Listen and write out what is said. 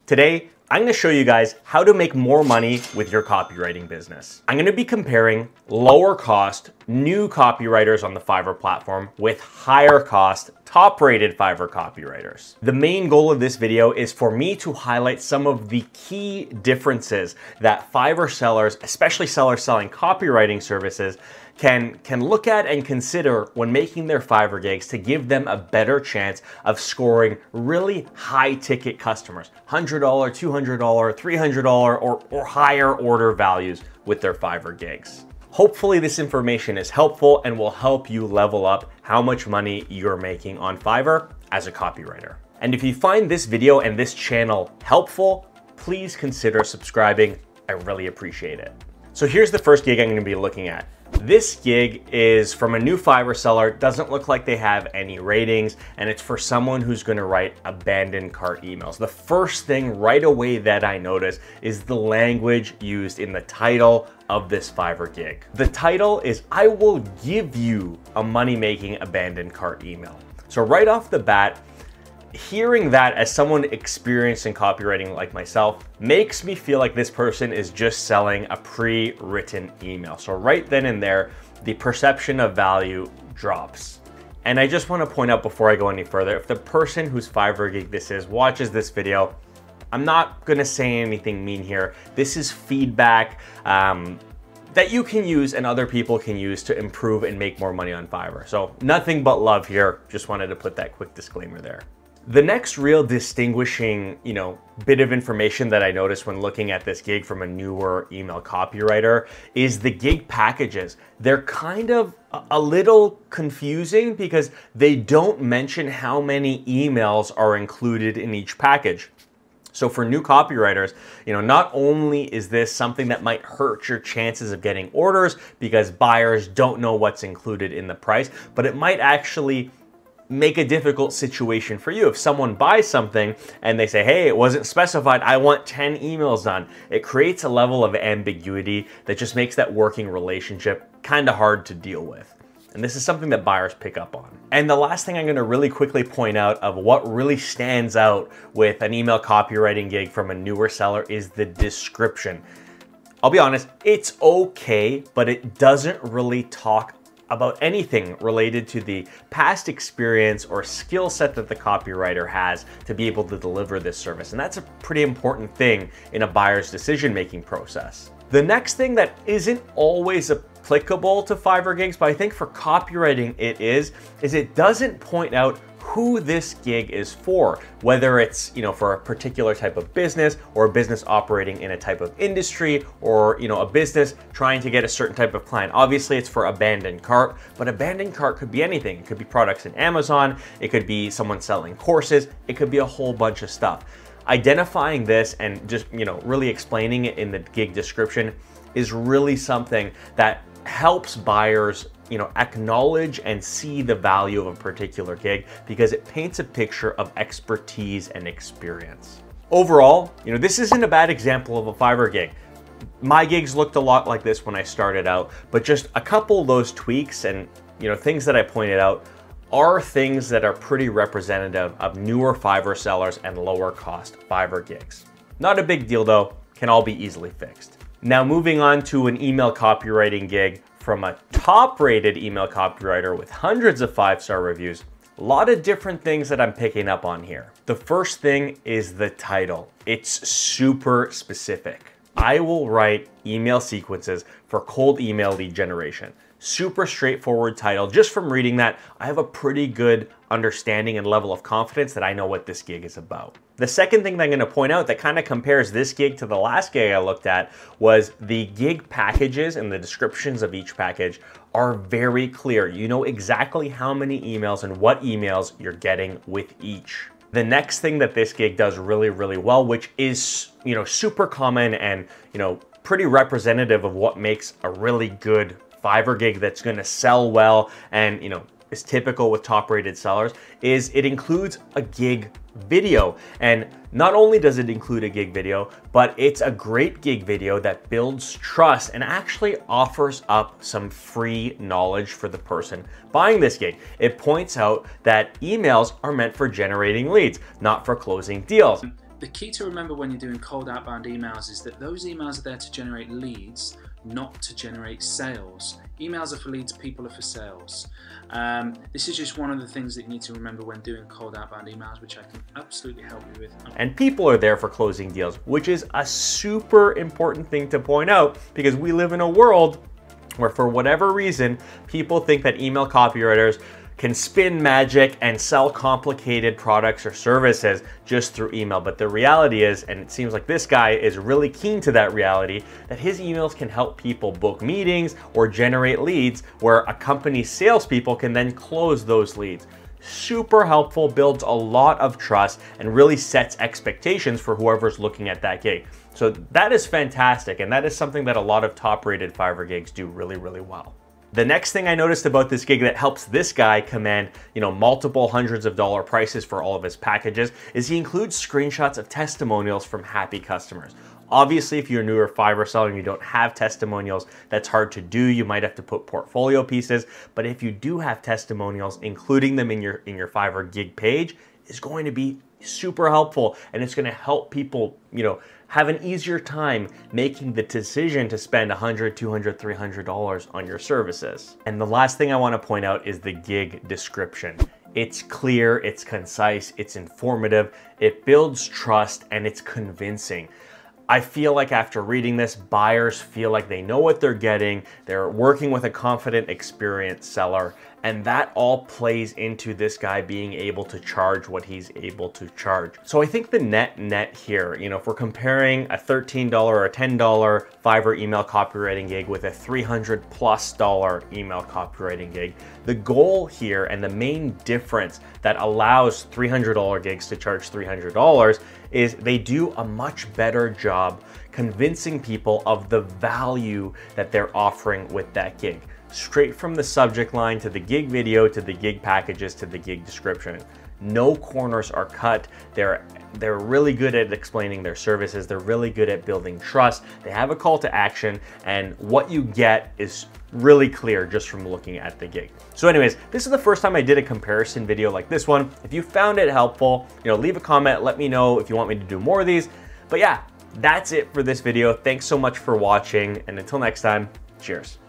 Today, I'm going to show you guys how to make more money with your copywriting business. I'm going to be comparing lower cost new copywriters on the Fiverr platform with higher cost top rated Fiverr copywriters. The main goal of this video is for me to highlight some of the key differences that Fiverr sellers, especially sellers selling copywriting services, can look at and consider when making their Fiverr gigs to give them a better chance of scoring really high ticket customers, $100, $200, $300 or higher order values with their Fiverr gigs. Hopefully this information is helpful and will help you level up how much money you're making on Fiverr as a copywriter. And if you find this video and this channel helpful, please consider subscribing. I really appreciate it. So here's the first gig I'm going to be looking at. This gig is from a new Fiverr seller. Doesn't look like they have any ratings, and it's for someone who's going to write abandoned cart emails. The first thing right away that I notice is the language used in the title of this Fiverr gig. The title is, "I will give you a money-making abandoned cart email." So right off the bat, hearing that as someone experienced in copywriting like myself makes me feel like this person is just selling a pre-written email. So right then and there, the perception of value drops. And I just want to point out before I go any further, if the person whose Fiverr gig this is watches this video, I'm not going to say anything mean here. This is feedback that you can use and other people can use to improve and make more money on Fiverr. So nothing but love here. Just wanted to put that quick disclaimer there. The next real distinguishing, bit of information that I noticed when looking at this gig from a newer email copywriter is the gig packages. They're kind of a little confusing because they don't mention how many emails are included in each package. So for new copywriters, not only is this something that might hurt your chances of getting orders because buyers don't know what's included in the price, but it might actually make a difficult situation for you. If someone buys something and they say, hey, it wasn't specified, I want 10 emails done, it creates a level of ambiguity that just makes that working relationship kind of hard to deal with. And this is something that buyers pick up on. And the last thing I'm going to really quickly point out of what really stands out with an email copywriting gig from a newer seller is the description. I'll be honest, it's okay, but it doesn't really talk about anything related to the past experience or skill set that the copywriter has to be able to deliver this service. And that's a pretty important thing in a buyer's decision-making process. The next thing that isn't always applicable to Fiverr gigs, but I think for copywriting it is it doesn't point out who this gig is for, whether it's for a particular type of business or a business operating in a type of industry or a business trying to get a certain type of client. Obviously it's for abandoned cart, but abandoned cart could be anything. It could be products in Amazon, it could be someone selling courses, it could be a whole bunch of stuff. Identifying this and just really explaining it in the gig description is really something that helps buyers acknowledge and see the value of a particular gig because it paints a picture of expertise and experience. Overall, this isn't a bad example of a Fiverr gig. My gigs looked a lot like this when I started out, but just a couple of those tweaks and things that I pointed out are things that are pretty representative of newer Fiverr sellers and lower cost Fiverr gigs. Not a big deal though, can all be easily fixed. Now moving on to an email copywriting gig from a top-rated email copywriter with hundreds of 5-star reviews. A lot of different things that I'm picking up on here. The first thing is the title. It's super specific. I will write email sequences for cold email lead generation. Super straightforward title. Just from reading that, I have a pretty good understanding and level of confidence that I know what this gig is about. The second thing that I'm going to point out that kind of compares this gig to the last gig I looked at was the gig packages and the descriptions of each package are very clear. You know exactly how many emails and what emails you're getting with each. The next thing that this gig does really, really well, which is, super common and, pretty representative of what makes a really good Fiverr gig that's going to sell well and, is typical with top-rated sellers, is it includes a gig video. And not only does it include a gig video, but it's a great gig video that builds trust and actually offers up some free knowledge for the person buying this gig. It points out that emails are meant for generating leads, not for closing deals. The key to remember when you're doing cold outbound emails is that those emails are there to generate leads, not to generate sales. Emails are for leads, people are for sales. This is just one of the things that you need to remember when doing cold outbound emails, which I can absolutely help you with. And people are there for closing deals, which is a super important thing to point out, because we live in a world where, for whatever reason, people think that email copywriters can spin magic and sell complicated products or services just through email. But the reality is, and it seems like this guy is really keen to that reality, that his emails can help people book meetings or generate leads where a company's salespeople can then close those leads. Super helpful, builds a lot of trust, and really sets expectations for whoever's looking at that gig. So that is fantastic, and that is something that a lot of top-rated Fiverr gigs do really, really well. The next thing I noticed about this gig that helps this guy command, multiple hundreds of dollar prices for all of his packages is he includes screenshots of testimonials from happy customers. Obviously, if you're a newer Fiverr seller and you don't have testimonials, that's hard to do. You might have to put portfolio pieces, but if you do have testimonials, including them in your Fiverr gig page is going to be super helpful, and it's going to help people, have an easier time making the decision to spend $100, $200, $300 on your services. And the last thing I want to point out is the gig description. It's clear, it's concise, it's informative, it builds trust, and it's convincing. I feel like after reading this, buyers feel like they know what they're getting, they're working with a confident, experienced seller, and that all plays into this guy being able to charge what he's able to charge. So I think the net here, if we're comparing a $13 or a $10 Fiverr email copywriting gig with a $300+ email copywriting gig, the goal here and the main difference that allows $300 gigs to charge $300 is they do a much better job convincing people of the value that they're offering with that gig. Straight from the subject line to the gig video, to the gig packages, to the gig description. No corners are cut. They're really good at explaining their services. They're really good at building trust. They have a call to action, and what you get is really clear just from looking at the gig. So anyways, this is the first time I did a comparison video like this one. If you found it helpful, leave a comment, let me know if you want me to do more of these. But yeah, that's it for this video. Thanks so much for watching, and until next time, cheers.